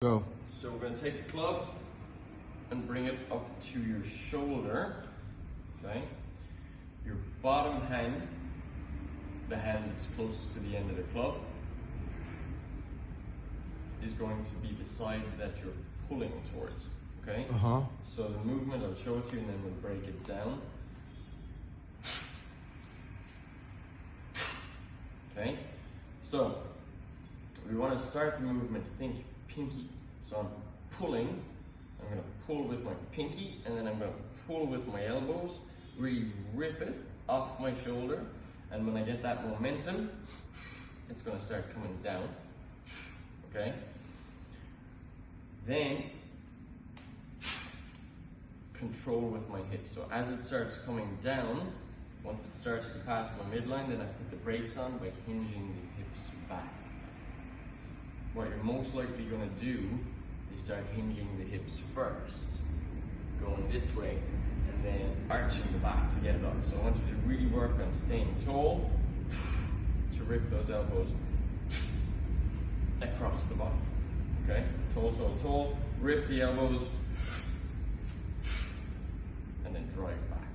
Go. So we're going to take the club and bring it up to your shoulder, okay? Your bottom hand, the hand that's closest to the end of the club, is going to be the side that you're pulling towards, okay? So the movement, I'll show it to you and then we'll break it down. Okay, so we want to start the movement, think pinky. So I'm pulling, I'm going to pull with my pinky and then I'm going to pull with my elbows, really rip it off my shoulder, and when I get that momentum, it's going to start coming down, okay? Then control with my hips. So as it starts coming down, once it starts to pass my midline, then I put the brakes on by hinging the hips back. What you're most likely going to do is start hinging the hips first, going this way, and then arching the back to get it up. So I want you to really work on staying tall, to rip those elbows across the body. Okay? Tall, tall, tall, rip the elbows, and then drive back.